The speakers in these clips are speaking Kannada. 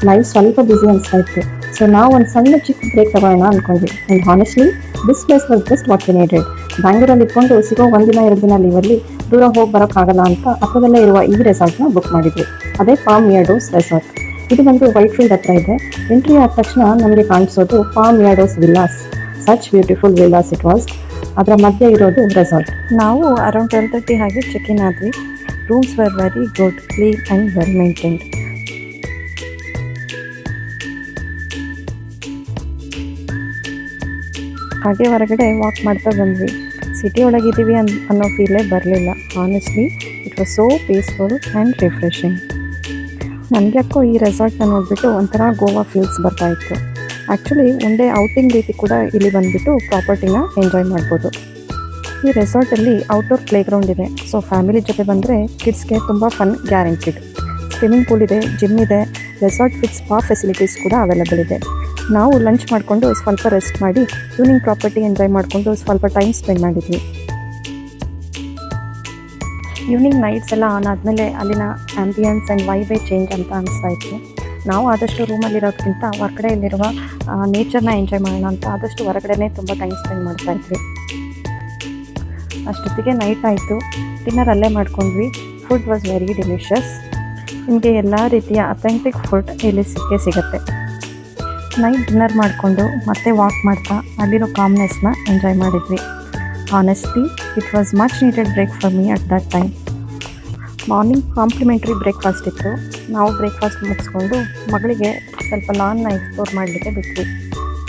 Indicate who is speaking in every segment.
Speaker 1: ಲೈಫ್ ಸ್ವಲ್ಪ ಬ್ಯುಸಿ ಅನಿಸ್ತಾ ಇತ್ತು. ಸೊ ನಾವು ಒಂದು ಸಣ್ಣ ಚಿಕ್ಕ ಬ್ರೇಕ್ ತಗೋಣ ಅಂದ್ಕೊಂಡ್ವಿ. And honestly this place was just what we needed. ಬ್ಯಾಂಗ್ಳೂರಲ್ಲಿ ಇಟ್ಕೊಂಡು ಸಿಗೋ 1 ದಿನ 2 ದಿನ ಲೀವಲ್ಲಿ ದೂರ ಹೋಗಿ ಬರೋಕ್ಕಾಗಲ್ಲ ಅಂತ ಹತ್ರದಲ್ಲೇ ಇರುವ ಈ ರೆಸಾರ್ಟ್ನ ಬುಕ್ ಮಾಡಿದ್ವಿ. ಅದೇ ಪಾಮ್ ಮಿಯಾಡೋಸ್ ರೆಸಾರ್ಟ್. ಇದು ಬಂದು ವೈಟ್ ಫೀಲ್ಡ್ ಹತ್ರ ಇದೆ. ಎಂಟ್ರಿ ಆದ ತಕ್ಷಣ ನಮಗೆ ಕಾಣಿಸೋದು palm meadows villas. Such beautiful villas it was. ಅದರ ಮಧ್ಯೆ ಇರೋದು ರೆಸಾರ್ಟ್. ನಾವು ಅರೌಂಡ್ 12:30 ಹಾಗೆ ಚೆಕ್ ಇನ್ ಆದ್ವಿ. Rooms were very good, clean and well maintained. ಹಾಗೆ ಹೊರಗಡೆ ವಾಕ್ ಮಾಡ್ತಾ ಬಂದ್ವಿ. ಸಿಟಿ ಒಳಗಿದ್ದೀವಿ ಅನ್ನೋ ಫೀಲೇ ಬರಲಿಲ್ಲ. Honestly it was so peaceful and refreshing. ನನಗ್ಯಾಕೋ ಈ ರೆಸಾರ್ಟ್ನ ನೋಡಿಬಿಟ್ಟು ಒಂಥರ ಗೋವಾ ಫೀಲ್ಸ್ ಬರ್ತಾಯಿತ್ತು. ಆ್ಯಕ್ಚುಲಿ ಒನ್ ಡೇ ಔಟಿಂಗ್ ರೀತಿ ಕೂಡ ಇಲ್ಲಿ ಬಂದುಬಿಟ್ಟು ಪ್ರಾಪರ್ಟಿನ ಎಂಜಾಯ್ ಮಾಡ್ಬೋದು. ಈ ರೆಸಾರ್ಟಲ್ಲಿ ಔಟ್ಡೋರ್ ಪ್ಲೇಗ್ರೌಂಡ್ ಇದೆ. ಸೊ ಫ್ಯಾಮಿಲಿ ಜೊತೆ ಬಂದರೆ ಕಿಡ್ಸ್ಗೆ ತುಂಬ ಫನ್ ಗ್ಯಾರಂಟಿಡ್. ಸ್ವಿಮ್ಮಿಂಗ್ ಪೂಲ್ ಇದೆ, ಜಿಮ್ ಇದೆ, ರೆಸಾರ್ಟ್ ವಿತ್ ಸ್ಪಾ ಫೆಸಿಲಿಟೀಸ್ ಕೂಡ ಅವೈಲೇಬಲ್ ಇದೆ. ನಾವು ಲಂಚ್ ಮಾಡಿಕೊಂಡು ಸ್ವಲ್ಪ ರೆಸ್ಟ್ ಮಾಡಿ ಈವ್ನಿಂಗ್ ಪ್ರಾಪರ್ಟಿ ಎಂಜಾಯ್ ಮಾಡಿಕೊಂಡು ಸ್ವಲ್ಪ ಟೈಮ್ ಸ್ಪೆಂಡ್ ಮಾಡಿದ್ವಿ. ಈವ್ನಿಂಗ್ ನೈಟ್ಸ್ ಎಲ್ಲ ಆನ್ ಆದಮೇಲೆ ಅಲ್ಲಿನ ಆ್ಯಂಬಿಯನ್ಸ್ ಆ್ಯಂಡ್ ವೈಬೇ ಚೇಂಜ್ ಅಂತ ಅನಿಸ್ತಾ ಇತ್ತು. ನಾವು ಆದಷ್ಟು ರೂಮಲ್ಲಿರೋದಕ್ಕಿಂತ ಹೊರಗಡೆಯಲ್ಲಿರುವ ನೇಚರ್ನ ಎಂಜಾಯ್ ಮಾಡೋಣ ಅಂತ ಆದಷ್ಟು ಹೊರಗಡೆನೇ ತುಂಬ ಟೈಮ್ ಸ್ಪೆಂಡ್ ಮಾಡ್ತಾಯಿದ್ವಿ. ಅಷ್ಟೊತ್ತಿಗೆ ನೈಟ್ ಆಯಿತು. ಡಿನ್ನರ್ ಅಲ್ಲೇ ಮಾಡ್ಕೊಂಡ್ವಿ. Food was very delicious. ನಿಮಗೆ ಎಲ್ಲ ರೀತಿಯ ಅಥೆಂಟಿಕ್ ಫುಡ್ ಇಲ್ಲಿ ಸಿಗುತ್ತೆ. ನೈಟ್ ಡಿನ್ನರ್ ಮಾಡಿಕೊಂಡು ಮತ್ತೆ ವಾಕ್ ಮಾಡ್ತಾ ಅಲ್ಲಿರೋ ಕಾಮ್ನೆಸ್ನ ಎಂಜಾಯ್ ಮಾಡಿದ್ವಿ. Honestly it was much needed break for me at that time. Morning complimentary breakfast ಇತ್ತು. ನಾವು ಬ್ರೇಕ್ಫಾಸ್ಟ್ ಮುಗಿಸ್ಕೊಂಡು ಮಗಳಿಗೆ ಸ್ವಲ್ಪ ಲಾನ್ನ ಎಕ್ಸ್ಪ್ಲೋರ್ ಮಾಡಲಿಕ್ಕೆ ಬಿಟ್ವಿ.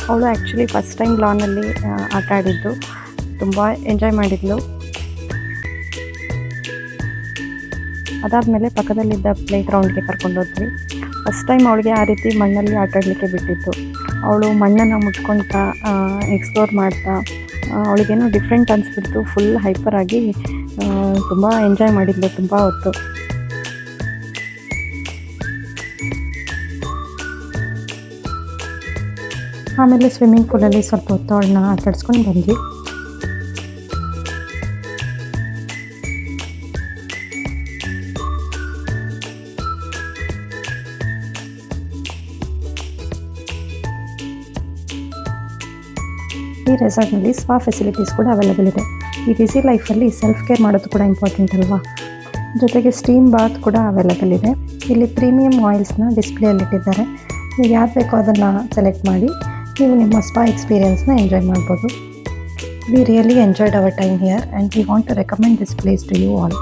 Speaker 1: ಅವಳು ಆ್ಯಕ್ಚುಲಿ ಫಸ್ಟ್ ಟೈಮ್ ಲಾನಲ್ಲಿ ಆಟ ಆಡಿದ್ದು, ತುಂಬ ಎಂಜಾಯ್ ಮಾಡಿದ್ಲು. ಅದಾದಮೇಲೆ ಪಕ್ಕದಲ್ಲಿದ್ದ ಪ್ಲೇ ಗ್ರೌಂಡ್ಗೆ ಕರ್ಕೊಂಡೋದ್ವಿ. ಫಸ್ಟ್ ಟೈಮ್ ಅವಳಿಗೆ ಆ ರೀತಿ ಮಣ್ಣಲ್ಲಿ ಆಟಾಡಲಿಕ್ಕೆ ಬಿಟ್ಟಿತ್ತು. ಅವಳು ಮಣ್ಣನ್ನು ಮುಟ್ಕೊಳ್ತಾ ಎಕ್ಸ್ಪ್ಲೋರ್ ಮಾಡ್ತಾ ಅವಳಿಗೇನೋ ಡಿಫ್ರೆಂಟ್ ಅನಿಸ್ಬಿಡ್ತು. ಫುಲ್ ಹೈಪರ್ ಆಗಿ ತುಂಬ ಎಂಜಾಯ್ ಮಾಡಿದ್ಲು ತುಂಬ ಹೊತ್ತು. ಆಮೇಲೆ ಸ್ವಿಮ್ಮಿಂಗ್ ಪೂಲಲ್ಲಿ ಸ್ವಲ್ಪ ಹೊತ್ತು ಅವಳನ್ನ ಆಟಾಡಿಸ್ಕೊಂಡು ಬಂದ್ವಿ. ಈ ರೆಸಾರ್ಟ್ನಲ್ಲಿ ಸ್ಪಾ ಫೆಸಿಲಿಟೀಸ್ ಕೂಡ ಅವೈಲೇಬಲ್ ಇದೆ. ಈ ಬ್ಯುಸಿ ಲೈಫಲ್ಲಿ ಸೆಲ್ಫ್ ಕೇರ್ ಮಾಡೋದು ಕೂಡ ಇಂಪಾರ್ಟೆಂಟ್ ಅಲ್ವಾ. ಜೊತೆಗೆ ಸ್ಟೀಮ್ ಬಾತ್ ಕೂಡ ಅವೈಲೇಬಲ್ ಇದೆ. ಇಲ್ಲಿ ಪ್ರೀಮಿಯಂ ಆಯಿಲ್ಸ್ನ ಡಿಸ್ಪ್ಲೇಯಲ್ಲಿಟ್ಟಿದ್ದಾರೆ. ನೀವು ಯಾವ್ದು ಬೇಕೋ ಅದನ್ನು ಸೆಲೆಕ್ಟ್ ಮಾಡಿ ನೀವು ನಿಮ್ಮ ಸ್ಪಾ ಎಕ್ಸ್ಪೀರಿಯನ್ಸ್ನ ಎಂಜಾಯ್ ಮಾಡ್ಬೋದು. We really enjoyed our time here and we want to recommend this place to you all.